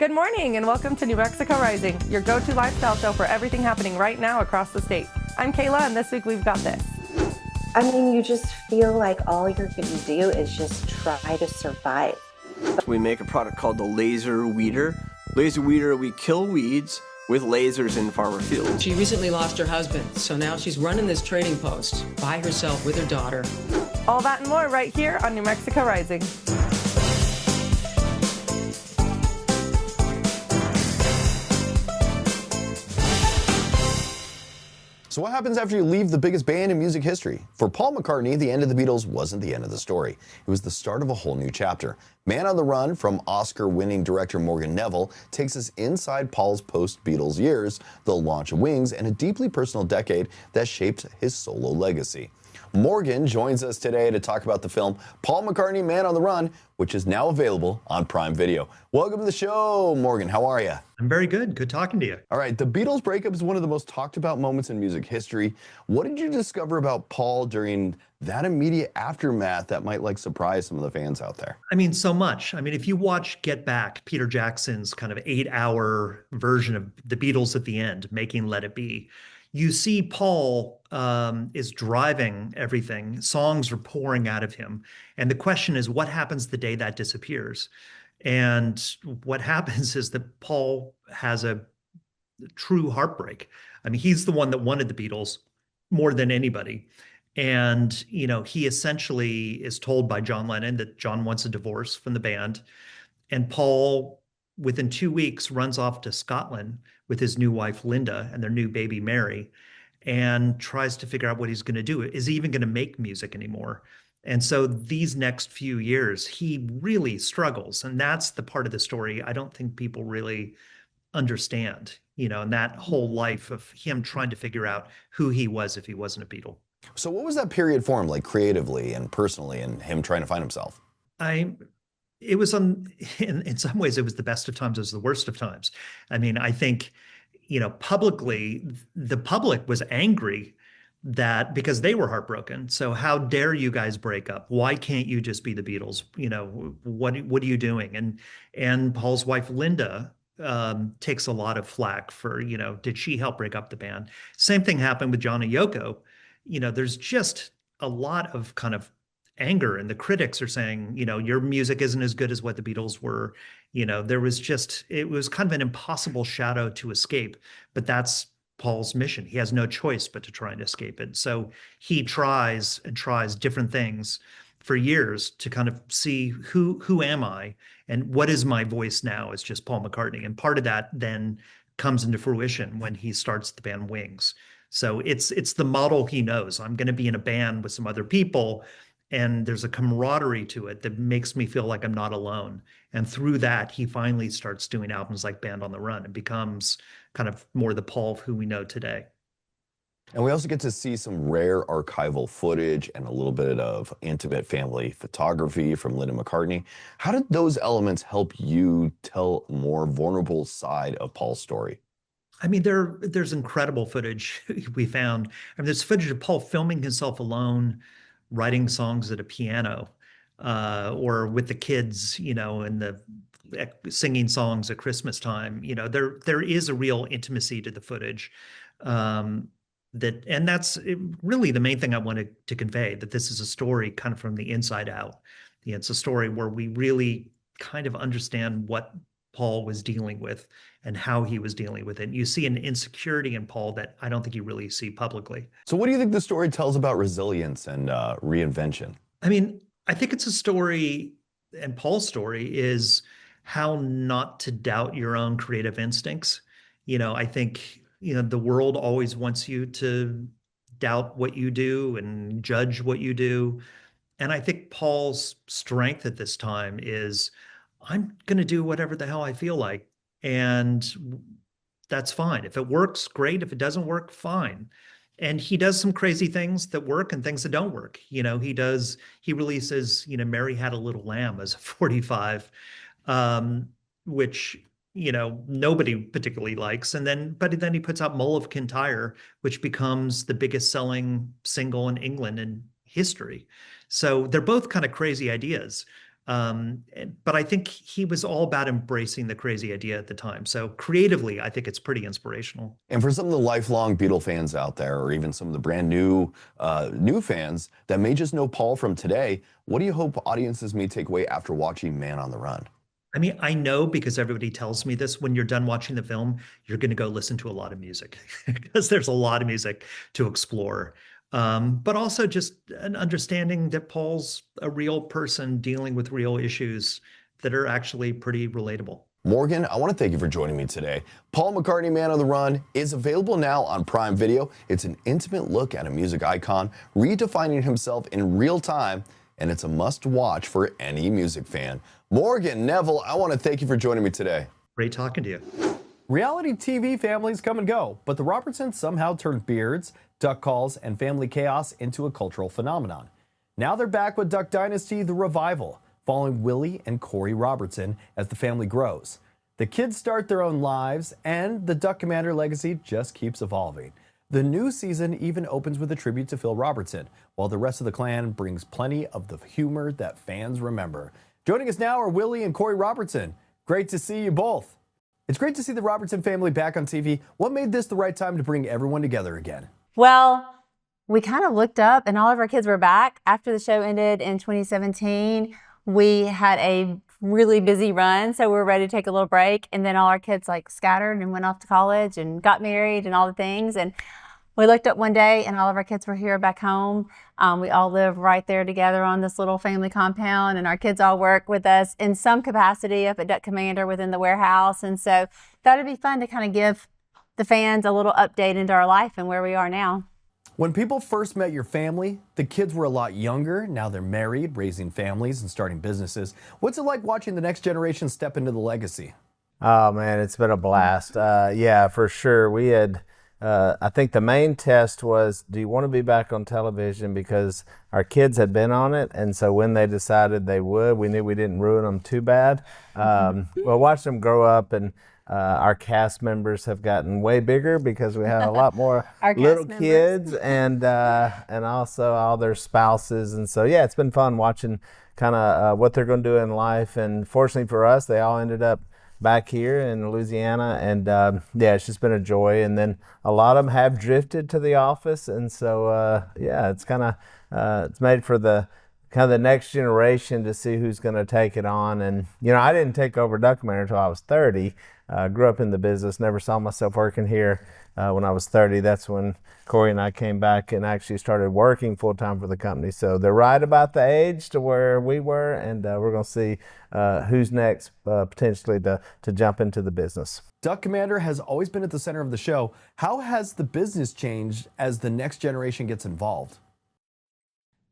Good morning and welcome to New Mexico Rising, your go-to lifestyle show for everything happening right now across the state. I'm Kayla and this week we've got this. I mean, you just feel like all you're going to do is just try to survive. We make a product called the laser weeder. Laser weeder, we kill weeds with lasers in farmer fields. She recently lost her husband, so now she's running this trading post by herself with her daughter. All that and more right here on New Mexico Rising. So what happens after you leave the biggest band in music history? For Paul McCartney, the end of the Beatles wasn't the end of the story. It was the start of a whole new chapter. Man on the Run from Oscar-winning director Morgan Neville takes us inside Paul's post-Beatles years, the launch of Wings, and a deeply personal decade that shaped his solo legacy. Morgan joins us today to talk about the film Paul McCartney, Man on the Run, which is now available on Prime Video. Welcome to the show, Morgan. How are you? I'm very good. Good talking to you. All right. The Beatles breakup is one of the most talked about moments in music history. What did you discover about Paul during that immediate aftermath that might surprise some of the fans out there? I mean, so much. I mean, if you watch Get Back, Peter Jackson's kind of 8-hour version of the Beatles at the end, making Let It Be, you see Paul is driving everything. Songs are pouring out of him. And the question is, what happens the day that disappears? And what happens is that Paul has a true heartbreak. I mean, he's the one that wanted the Beatles more than anybody. And, you know, he essentially is told by John Lennon that John wants a divorce from the band. And Paul, within 2 weeks, runs off to Scotland with his new wife, Linda, and their new baby, Mary, and tries to figure out what he's going to do. Is he even going to make music anymore? And so these next few years, he really struggles. And that's the part of the story I don't think people really understand, you know, and that whole life of him trying to figure out who he was if he wasn't a Beatle. So what was that period for him, like creatively and personally, and him trying to find himself? It was in some ways, it was the best of times, it was the worst of times. I mean, I think, you know, publicly, the public was angry that because they were heartbroken. So how dare you guys break up? Why can't you just be the Beatles? You know, what are you doing? And Paul's wife, Linda, takes a lot of flack for, you know, did she help break up the band? Same thing happened with John and Yoko. You know, there's just a lot of kind of anger, and the critics are saying, you know, your music isn't as good as what the Beatles were. You know, it was kind of an impossible shadow to escape, but that's Paul's mission. He has no choice but to try and escape it. So he tries and tries different things for years to kind of see who am I and what is my voice now as just Paul McCartney. And part of that then comes into fruition when he starts the band Wings. So it's the model he knows. I'm going to be in a band with some other people, and there's a camaraderie to it that makes me feel like I'm not alone. And through that, he finally starts doing albums like Band on the Run and becomes kind of more the Paul who we know today. And we also get to see some rare archival footage and a little bit of intimate family photography from Linda McCartney. How did those elements help you tell a more vulnerable side of Paul's story? I mean, there's incredible footage we found. I mean, there's footage of Paul filming himself alone, writing songs at a piano, or with the kids, you know, and singing songs at Christmas time. You know, there is a real intimacy to the footage, and that's really the main thing I wanted to convey, that this is a story kind of from the inside out. It's a story where we really kind of understand what Paul was dealing with and how he was dealing with it. You see an insecurity in Paul that I don't think you really see publicly. So what do you think the story tells about resilience and reinvention? I mean, I think it's a story, and Paul's story is how not to doubt your own creative instincts. You know, I think, you know, the world always wants you to doubt what you do and judge what you do. And I think Paul's strength at this time is, I'm going to do whatever the hell I feel like. And that's fine. If it works, great. If it doesn't work, fine. And he does some crazy things that work and things that don't work. You know, he releases, you know, Mary Had a Little Lamb as a 45, which, you know, nobody particularly likes. But then he puts out Mull of Kintyre, which becomes the biggest selling single in England in history. So they're both kind of crazy ideas. But I think he was all about embracing the crazy idea at the time. So creatively, I think it's pretty inspirational. And for some of the lifelong Beatle fans out there, or even some of the brand new fans that may just know Paul from today, what do you hope audiences may take away after watching Man on the Run? I mean, I know because everybody tells me this, when you're done watching the film, you're going to go listen to a lot of music because there's a lot of music to explore. But also just an understanding that Paul's a real person dealing with real issues that are actually pretty relatable. Morgan, I want to thank you for joining me today. Paul McCartney, Man on the Run, is available now on Prime Video. It's an intimate look at a music icon, redefining himself in real time, and it's a must-watch for any music fan. Morgan Neville, I want to thank you for joining me today. Great talking to you. Reality TV families come and go, but the Robertsons somehow turned beards, duck calls, and family chaos into a cultural phenomenon. Now they're back with Duck Dynasty, The Revival, following Willie and Korie Robertson as the family grows. The kids start their own lives, and the Duck Commander legacy just keeps evolving. The new season even opens with a tribute to Phil Robertson, while the rest of the clan brings plenty of the humor that fans remember. Joining us now are Willie and Korie Robertson. Great to see you both. It's great to see the Robertson family back on TV. What made this the right time to bring everyone together again? Well, we kind of looked up and all of our kids were back. After the show ended in 2017, we had a really busy run, so we were ready to take a little break. And then all our kids like scattered and went off to college and got married and all the things. And we looked up one day and all of our kids were here back home. We all live right there together on this little family compound, and our kids all work with us in some capacity up at Duck Commander within the warehouse. And so that would be fun to kind of give the fans a little update into our life and where we are now. When people first met your family, the kids were a lot younger. Now they're married, raising families, and starting businesses. What's it like watching the next generation step into the legacy? Oh, man, it's been a blast. Yeah, for sure. We had... I think the main test was, do you want to be back on television? Because our kids had been on it, and so when they decided they would, we knew we didn't ruin them too bad. Well, watch them grow up, and our cast members have gotten way bigger because we have a lot more little kids, and also all their spouses. And so, yeah, it's been fun watching kind of what they're going to do in life. And fortunately for us, they all ended up back here in Louisiana, and yeah, it's just been a joy. And then a lot of them have drifted to the office, and so yeah, it's kind of it's made for the kind of the next generation to see who's going to take it on. And you know, I didn't take over Duck Commander until I was 30. Grew up in the business, never saw myself working here. When I was 30, that's when Korie and I came back and actually started working full-time for the company. So they're right about the age to where we were, and we're going to see who's next potentially to jump into the business. Duck Commander has always been at the center of the show. How has the business changed as the next generation gets involved?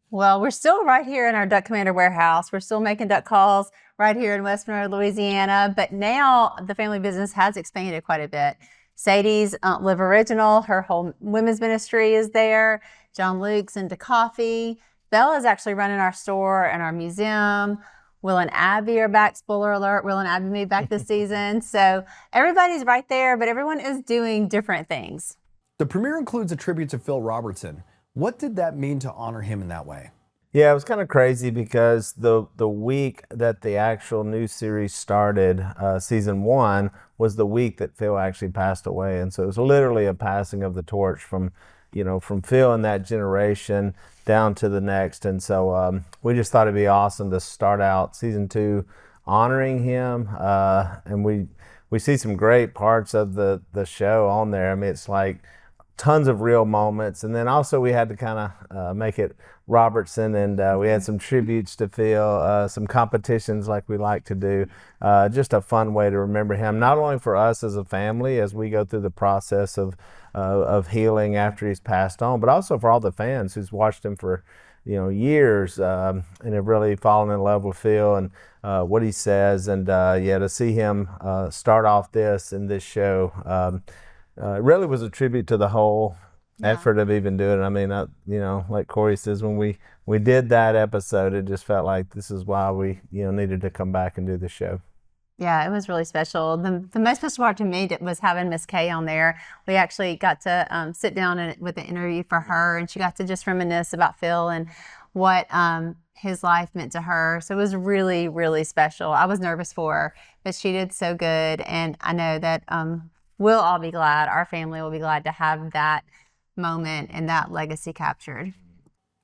Well, we're still right here in our Duck Commander warehouse. We're still making duck calls right here in West Monroe, Louisiana. But now the family business has expanded quite a bit. Sadie's Live Original, her whole women's ministry is there. John Luke's into coffee. Bella's actually running our store and our museum. Will and Abby are back. Spoiler alert, Will and Abby made back this season. So everybody's right there, but everyone is doing different things. The premiere includes a tribute to Phil Robertson. What did that mean to honor him in that way? Yeah, it was kind of crazy because the week that the actual new series started, season 1, was the week that Phil actually passed away. And so it was literally a passing of the torch from Phil and that generation down to the next. And so we just thought it'd be awesome to start out season 2 honoring him. And we see some great parts of the show on there. I mean, it's like tons of real moments. And then also we had to kind of make it Robertson, and we had some tributes to Phil, some competitions like we like to do. Just a fun way to remember him, not only for us as a family as we go through the process of healing after he's passed on, but also for all the fans who's watched him for years and have really fallen in love with Phil and what he says. And yeah, to see him start off this show, it really was a tribute to the whole effort of even doing it. I mean, like Korie says, when we did that episode, it just felt like this is why we needed to come back and do the show. Yeah, it was really special. The most special part to me was having Miss Kay on there. We actually got to sit down with an interview for her, and she got to just reminisce about Phil and what his life meant to her. So it was really, really special. I was nervous for her, but she did so good. And I know that we'll all be glad, our family will be glad to have that moment and that legacy captured.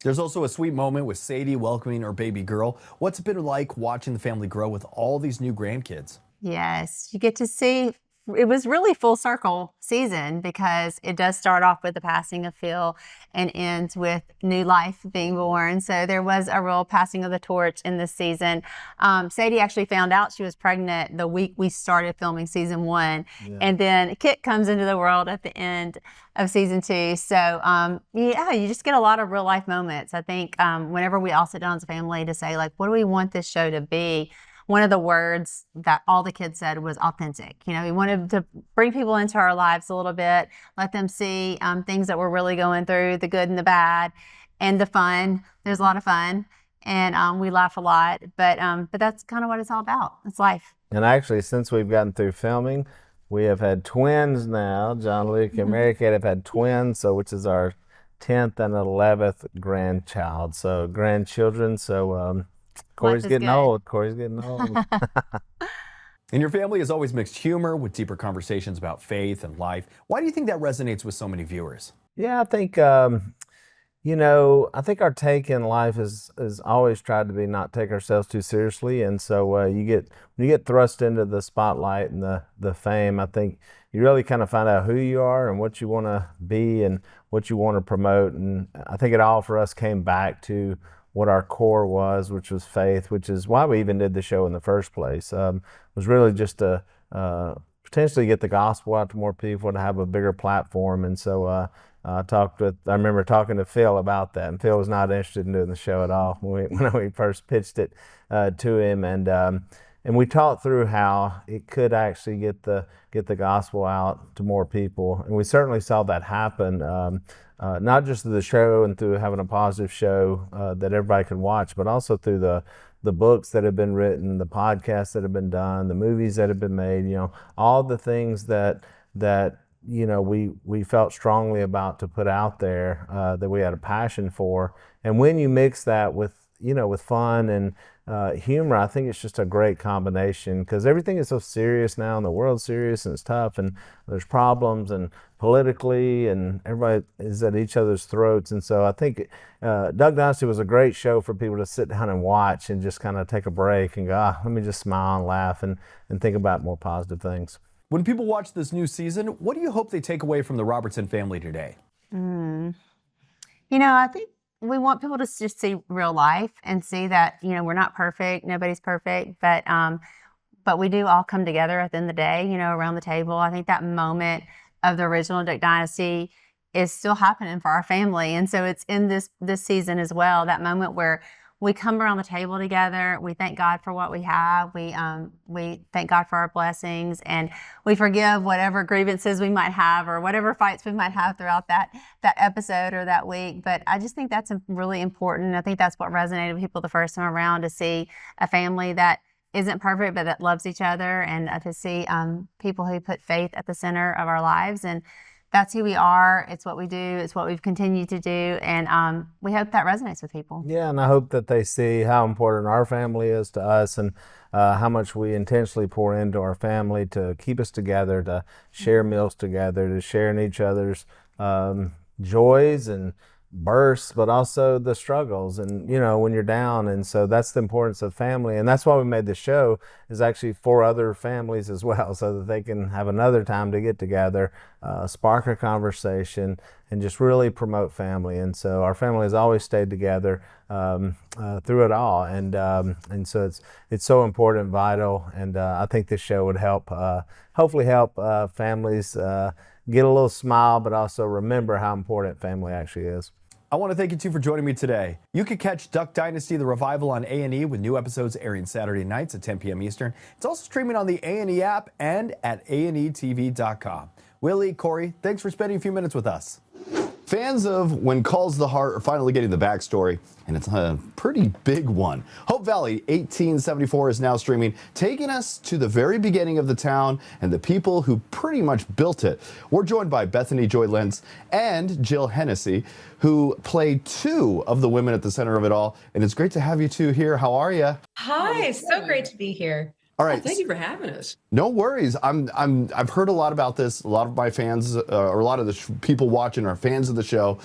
There's also a sweet moment with Sadie welcoming her baby girl. What's it been like watching the family grow with all these new grandkids? Yes, you get to see. It was really full circle season because it does start off with the passing of Phil and ends with new life being born. So there was a real passing of the torch in this season. Sadie actually found out she was pregnant the week we started filming season 1. Yeah. And then Kit comes into the world at the end of season 2. So yeah, you just get a lot of real life moments. I think whenever we all sit down as a family to say, like, what do we want this show to be? One of the words that all the kids said was authentic. You know, we wanted to bring people into our lives a little bit, let them see things that we're really going through, the good and the bad, and the fun. There's a lot of fun, and we laugh a lot, but that's kind of what it's all about. It's life. And actually, since we've gotten through filming, we have had twins now. John Luke and Mary Kate have had twins, so which is our 10th and 11th grandchild. So grandchildren. So Corey's getting old. Corey's getting old. And your family has always mixed humor with deeper conversations about faith and life. Why do you think that resonates with so many viewers? Yeah, I think, you know, I think our take in life is always tried to be not take ourselves too seriously. And so when you get thrust into the spotlight and the fame, I think you really kind of find out who you are and what you want to be and what you want to promote. And I think it all for us came back to what our core was, which was faith, which is why we even did the show in the first place. Was really just to potentially get the gospel out to more people, to have a bigger platform. And so I remember talking to Phil about that, and Phil was not interested in doing the show at all when we first pitched it to him. And we talked through how it could actually get the gospel out to more people, and we certainly saw that happen. Not just through the show and through having a positive show that everybody can watch, but also through the books that have been written, the podcasts that have been done, the movies that have been made, you know, all the things that you know, we felt strongly about to put out there, that we had a passion for. And when you mix that with, you know, with fun and humor, I think it's just a great combination, because everything is so serious now, and the world's serious and it's tough, and there's problems and politically, and everybody is at each other's throats. And so I think Duck Dynasty was a great show for people to sit down and watch and just kind of take a break and go, let me just smile and laugh and think about more positive things. When people watch this new season, what do you hope they take away from the Robertson family today? You know, I think we want people to just see real life and see that, you know, we're not perfect. Nobody's perfect, but we do all come together at the end of the day, you know, around the table. I think that moment of the original Duck Dynasty is still happening for our family. And so it's in this season as well, that moment where we come around the table together. We thank God for what we have. We thank God for our blessings, and we forgive whatever grievances we might have or whatever fights we might have throughout that episode or that week. But I just think that's really important. I think that's what resonated with people the first time around, to see a family that isn't perfect but that loves each other, and to see people who put faith at the center of our lives. And that's who we are. It's what we do. It's what we've continued to do. And we hope that resonates with people. Yeah, and I hope that they see how important our family is to us, and how much we intentionally pour into our family to keep us together, to share meals together, to share in each other's joys and bursts, but also the struggles, and, you know, when you're down. And so that's the importance of family, and that's why we made the show, is actually for other families as well, so that they can have another time to get together, spark a conversation, and just really promote family. And so our family has always stayed together through it all, and so it's so important and vital. And I think this show would help, hopefully help families get a little smile, but also remember how important family actually is. I want to thank you two for joining me today. You can catch Duck Dynasty, the revival, on A&E, with new episodes airing Saturday nights at 10 p.m. Eastern. It's also streaming on the A&E app and at anetv.com. Willie, Korie, thanks for spending a few minutes with us. Fans of When Calls the Heart are finally getting the backstory, and it's a pretty big one. Hope Valley 1874 is now streaming, taking us to the very beginning of the town and the people who pretty much built it. We're joined by Bethany Joy Lenz and Jill Hennessy, who play two of the women at the center of it all. And it's great to have you two here. How are you? Hi, so great to be here. All right. Thank you for having us. No worries. I've heard a lot about this. A lot of my fans, or a lot of the people watching, are fans of the show.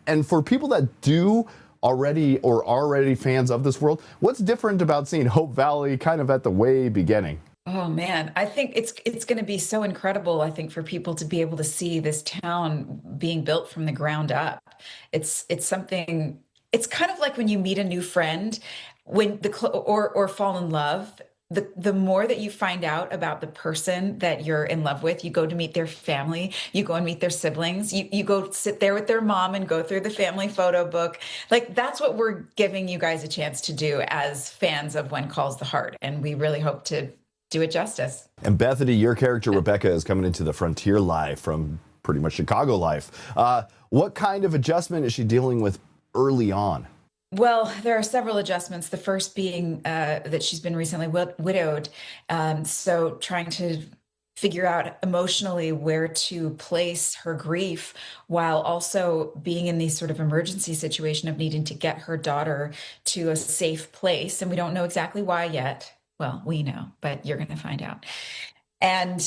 And for people that do already or are already fans of this world, what's different about seeing Hope Valley kind of at the way beginning? Oh man, I think it's going to be so incredible, I think, for people to be able to see this town being built from the ground up. It's something. It's kind of like when you meet a new friend, or fall in love. The more that you find out about the person that you're in love with, you go to meet their family, you go and meet their siblings, you go sit there with their mom and go through the family photo book. Like, that's what we're giving you guys a chance to do as fans of When Calls the Heart. And we really hope to do it justice. And Bethany, your character, Rebecca, is coming into the frontier life from pretty much Chicago life. What kind of adjustment is she dealing with early on? Well, there are several adjustments. The first being that she's been recently widowed. So trying to figure out emotionally where to place her grief while also being in this sort of emergency situation of needing to get her daughter to a safe place. And we don't know exactly why yet. Well, we know, but you're going to find out. And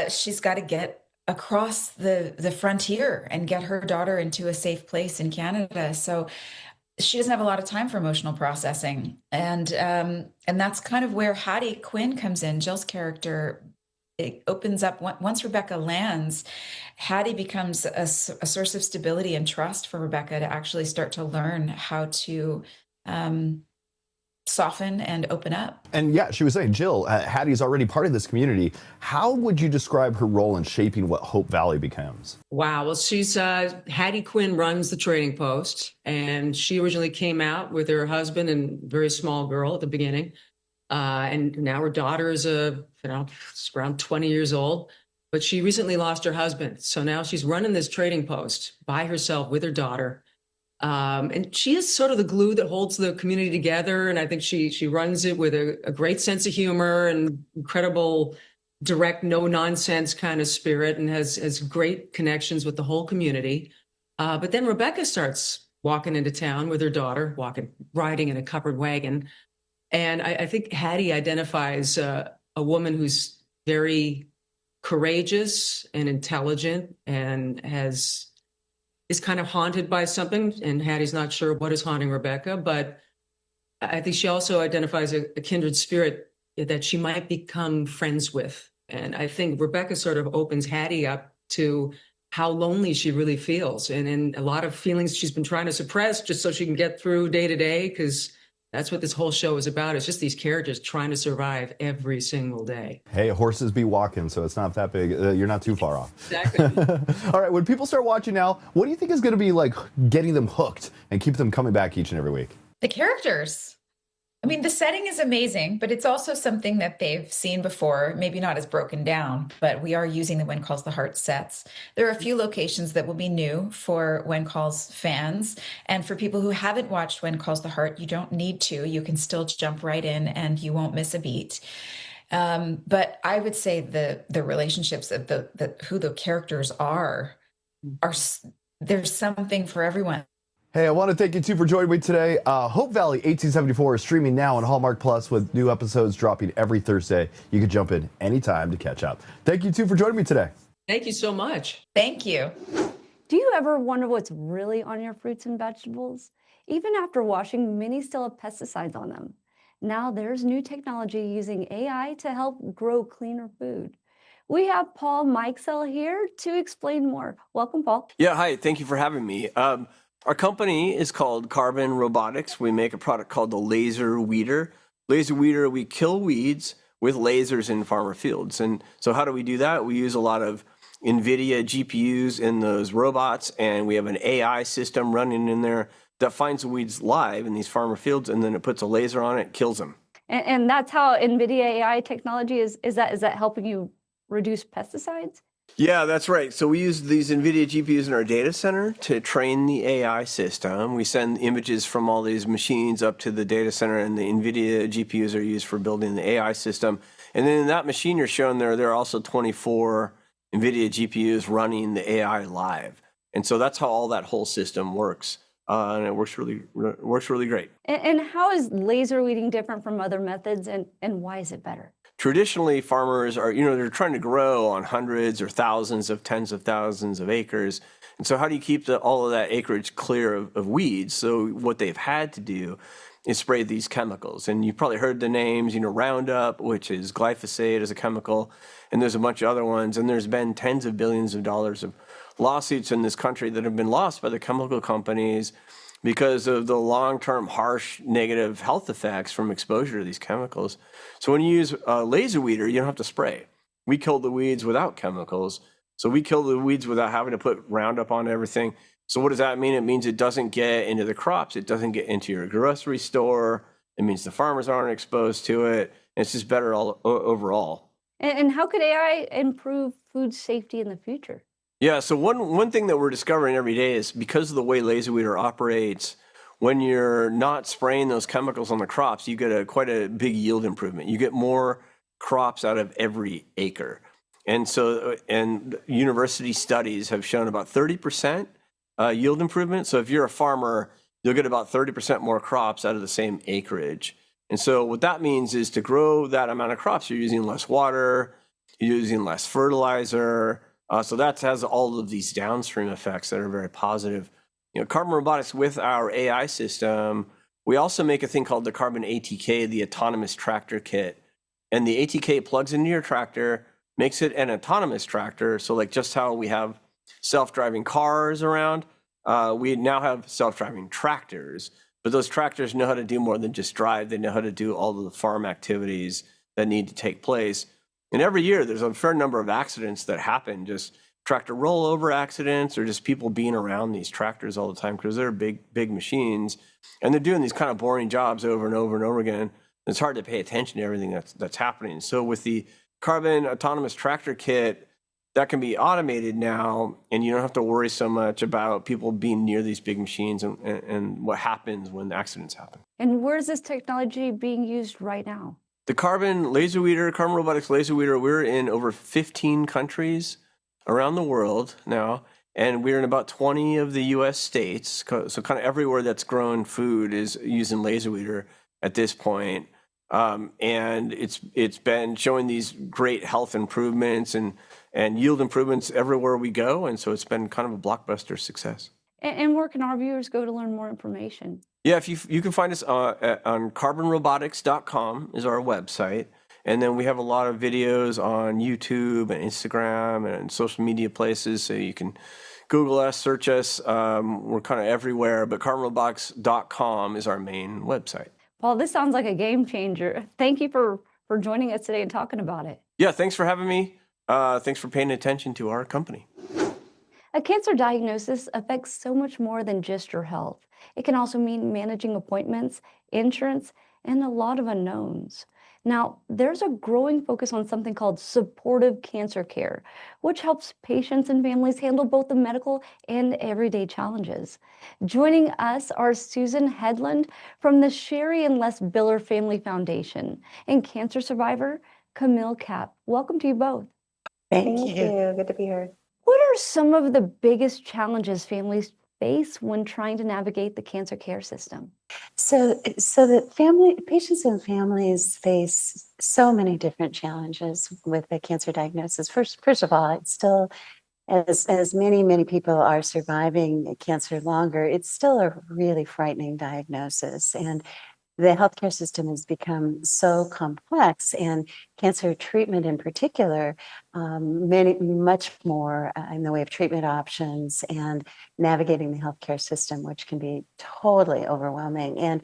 she's got to get across the frontier and get her daughter into a safe place in Canada. So she doesn't have a lot of time for emotional processing. And that's kind of where Hattie Quinn comes in. Jill's character, it opens up once Rebecca lands. Hattie becomes a source of stability and trust for Rebecca to actually start to learn how to soften and open up. And yeah, she was saying, Jill, Hattie's already part of this community. How would you describe her role in shaping what Hope Valley becomes? Wow. Well, she's Hattie Quinn runs the trading post, and she originally came out with her husband and very small girl at the beginning. And now her daughter is around 20 years old, but she recently lost her husband. So now she's running this trading post by herself with her daughter. And she is sort of the glue that holds the community together. And I think she runs it with a great sense of humor and incredible, direct, no nonsense kind of spirit, and has great connections with the whole community. But then Rebecca starts walking into town with her daughter, riding in a covered wagon. And I think Hattie identifies a woman who's very courageous and intelligent and is kind of haunted by something, and Hattie's not sure what is haunting Rebecca, but I think she also identifies a kindred spirit that she might become friends with. And I think Rebecca sort of opens Hattie up to how lonely she really feels, and a lot of feelings she's been trying to suppress just so she can get through day to day, because that's what this whole show is about. It's just these characters trying to survive every single day. Hey, horses be walking, so it's not that big. You're not too far off. Exactly. All right, when people start watching now, what do you think is going to be like getting them hooked and keep them coming back each and every week? The characters. I mean, the setting is amazing, but it's also something that they've seen before, maybe not as broken down, but we are using the When Calls the Heart sets. There are a few locations that will be new for When Calls fans. And for people who haven't watched When Calls the Heart, you don't need to. You can still jump right in and you won't miss a beat. But I would say the relationships of who the characters are there's something for everyone. Hey, I want to thank you two for joining me today. Hope Valley 1874 is streaming now on Hallmark Plus with new episodes dropping every Thursday. You can jump in anytime to catch up. Thank you two for joining me today. Thank you so much. Thank you. Do you ever wonder what's really on your fruits and vegetables? Even after washing, many still have pesticides on them. Now there's new technology using AI to help grow cleaner food. We have Paul Mikesell here to explain more. Welcome, Paul. Yeah, hi. Thank you for having me. Our company is called Carbon Robotics. We make a product called the Laser Weeder. Laser Weeder, we kill weeds with lasers in farmer fields. And so how do we do that? We use a lot of NVIDIA GPUs in those robots, and we have an AI system running in there that finds the weeds live in these farmer fields, and then it puts a laser on it, kills them. And that's how NVIDIA AI technology is that helping you reduce pesticides? Yeah, that's right. So we use these NVIDIA GPUs in our data center to train the AI system. We send images from all these machines up to the data center, and the NVIDIA GPUs are used for building the AI system. And then in that machine you're shown there are also 24 NVIDIA GPUs running the AI live. And so that's how all that whole system works. And it works really great. And how is laser weeding different from other methods, and why is it better? Traditionally, farmers are, they're trying to grow on hundreds or thousands of tens of thousands of acres. And so how do you keep all of that acreage clear of weeds? So what they've had to do is spray these chemicals. And you've probably heard the names, Roundup, which is glyphosate as a chemical, and there's a bunch of other ones. And there's been tens of billions of dollars of lawsuits in this country that have been lost by the chemical companies because of the long-term harsh negative health effects from exposure to these chemicals. So when you use a laser weeder, you don't have to spray. We kill the weeds without chemicals. So we kill the weeds without having to put Roundup on everything. So what does that mean? It means it doesn't get into the crops. It doesn't get into your grocery store. It means the farmers aren't exposed to it. It's just better overall. And how could AI improve food safety in the future? Yeah, so one thing that we're discovering every day is because of the way laser weeder operates, when you're not spraying those chemicals on the crops, you get quite a big yield improvement. You get more crops out of every acre. And university studies have shown about 30% yield improvement. So if you're a farmer, you'll get about 30% more crops out of the same acreage. And so what that means is to grow that amount of crops, you're using less water, you're using less fertilizer. So that has all of these downstream effects that are very positive. Carbon Robotics, with our AI system, we also make a thing called the Carbon ATK, the Autonomous Tractor Kit. And the ATK plugs into your tractor, makes it an autonomous tractor. So like just how we have self-driving cars around, we now have self-driving tractors. But those tractors know how to do more than just drive. They know how to do all of the farm activities that need to take place. And every year, there's a fair number of accidents that happen, just tractor rollover accidents or just people being around these tractors all the time because they're big machines. And they're doing these kind of boring jobs over and over and over again. It's hard to pay attention to everything that's happening. So with the Carbon Autonomous Tractor Kit, that can be automated now, and you don't have to worry so much about people being near these big machines and what happens when accidents happen. And where is this technology being used right now? The Carbon Laser Weeder, Carbon Robotics Laser Weeder, we're in over 15 countries around the world now, and we're in about 20 of the U.S. states. So kind of everywhere that's grown food is using laser weeder at this point. And it's been showing these great health improvements and yield improvements everywhere we go, and so it's been kind of a blockbuster success. And where can our viewers go to learn more information? Yeah, if you can find us on carbonrobotics.com is our website. And then we have a lot of videos on YouTube and Instagram and social media places. So you can Google us, search us. We're kind of everywhere, but carbonrobotics.com is our main website. Paul, this sounds like a game changer. Thank you for joining us today and talking about it. Yeah, thanks for having me. Thanks for paying attention to our company. A cancer diagnosis affects so much more than just your health. It can also mean managing appointments, insurance, and a lot of unknowns. Now, there's a growing focus on something called supportive cancer care, which helps patients and families handle both the medical and everyday challenges. Joining us are Susan Hedlund from the Sherry and Les Biller Family Foundation and cancer survivor Camille Kapp. Welcome to you both. Thank you. Good to be here. What are some of the biggest challenges families face when trying to navigate the cancer care system? So the patients and families face so many different challenges with the cancer diagnosis. First of all, it's still, as many people are surviving cancer longer, it's still a really frightening diagnosis. And the healthcare system has become so complex, and cancer treatment in particular, much more in the way of treatment options and navigating the healthcare system, which can be totally overwhelming. And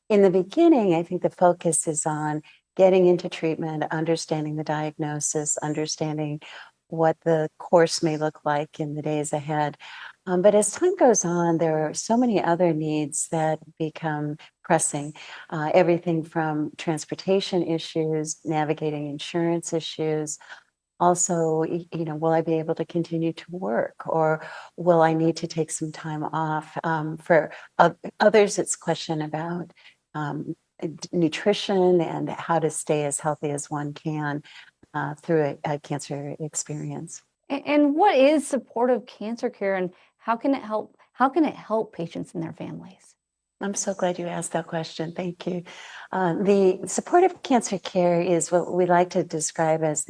in the beginning, I think the focus is on getting into treatment, understanding the diagnosis, understanding what the course may look like in the days ahead. But as time goes on, there are so many other needs that become pressing. Everything from transportation issues, navigating insurance issues, also, will I be able to continue to work, or will I need to take some time off? For others, it's a question about nutrition and how to stay as healthy as one can through a cancer experience. And what is supportive cancer care, and how can it help? How can it help patients and their families? I'm so glad you asked that question. Thank you. The supportive cancer care is what we like to describe as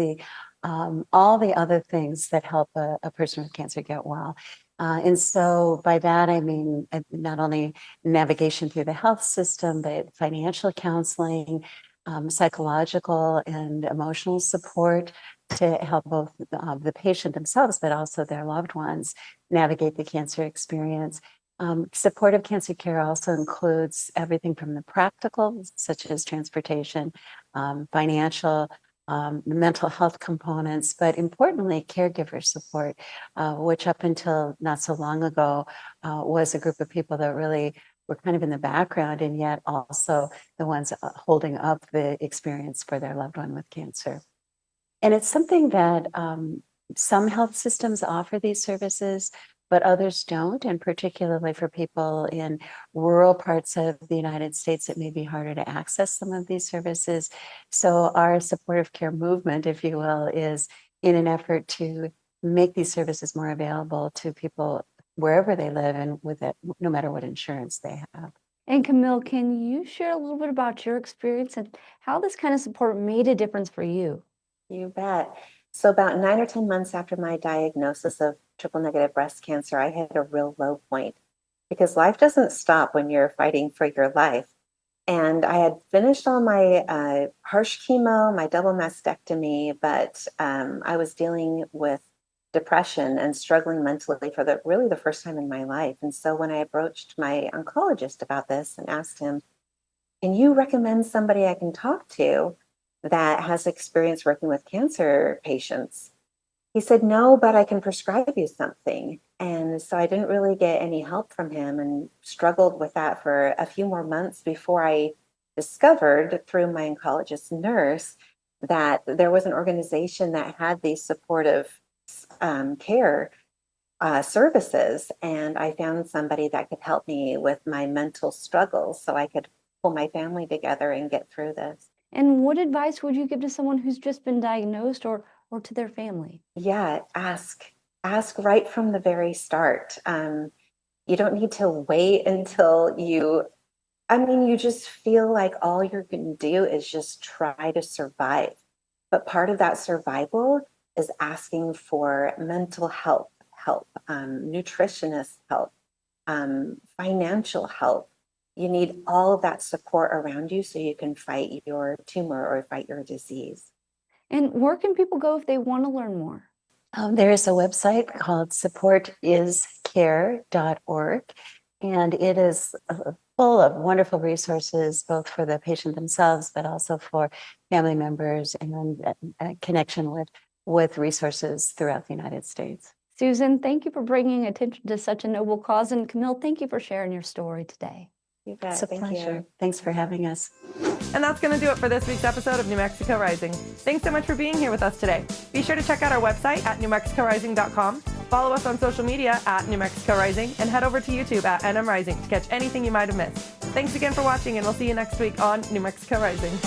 all the other things that help a person with cancer get well. And so by that, I mean not only navigation through the health system, but financial counseling, psychological and emotional support to help both the patient themselves, but also their loved ones navigate the cancer experience. Supportive cancer care also includes everything from the practical, such as transportation, financial, mental health components, but importantly, caregiver support, which up until not so long ago was a group of people that really were kind of in the background and yet also the ones holding up the experience for their loved one with cancer. And it's something that some health systems offer these services, but others don't, and particularly for people in rural parts of the United States, it may be harder to access some of these services. So our supportive care movement, if you will, is in an effort to make these services more available to people wherever they live and with it, no matter what insurance they have. And Camille, can you share a little bit about your experience and how this kind of support made a difference for you? You bet. So about 9 or 10 months after my diagnosis of triple negative breast cancer, I hit a real low point because life doesn't stop when you're fighting for your life. And I had finished all my harsh chemo, my double mastectomy, but I was dealing with depression and struggling mentally for the first time in my life. And so when I approached my oncologist about this and asked him, can you recommend somebody I can talk to that has experience working with cancer patients? He said, no, but I can prescribe you something. And so I didn't really get any help from him and struggled with that for a few more months before I discovered through my oncologist nurse that there was an organization that had these supportive care services. And I found somebody that could help me with my mental struggles so I could pull my family together and get through this. And what advice would you give to someone who's just been diagnosed or to their family? Yeah, ask right from the very start. You don't need to wait until you just feel like all you're going to do is just try to survive. But part of that survival is asking for mental health help, nutritionist help, financial help. You need all of that support around you so you can fight your tumor or fight your disease. And where can people go if they want to learn more? There is a website called supportiscare.org, and it is full of wonderful resources, both for the patient themselves, but also for family members and connection with resources throughout the United States. Susan, thank you for bringing attention to such a noble cause. And Camille, thank you for sharing your story today. You bet. It's a pleasure. You. Thanks for having us. And that's going to do it for this week's episode of New Mexico Rising. Thanks so much for being here with us today. Be sure to check out our website at newmexicorising.com, follow us on social media at New Mexico Rising, and head over to YouTube at NM Rising to catch anything you might have missed. Thanks again for watching, and we'll see you next week on New Mexico Rising.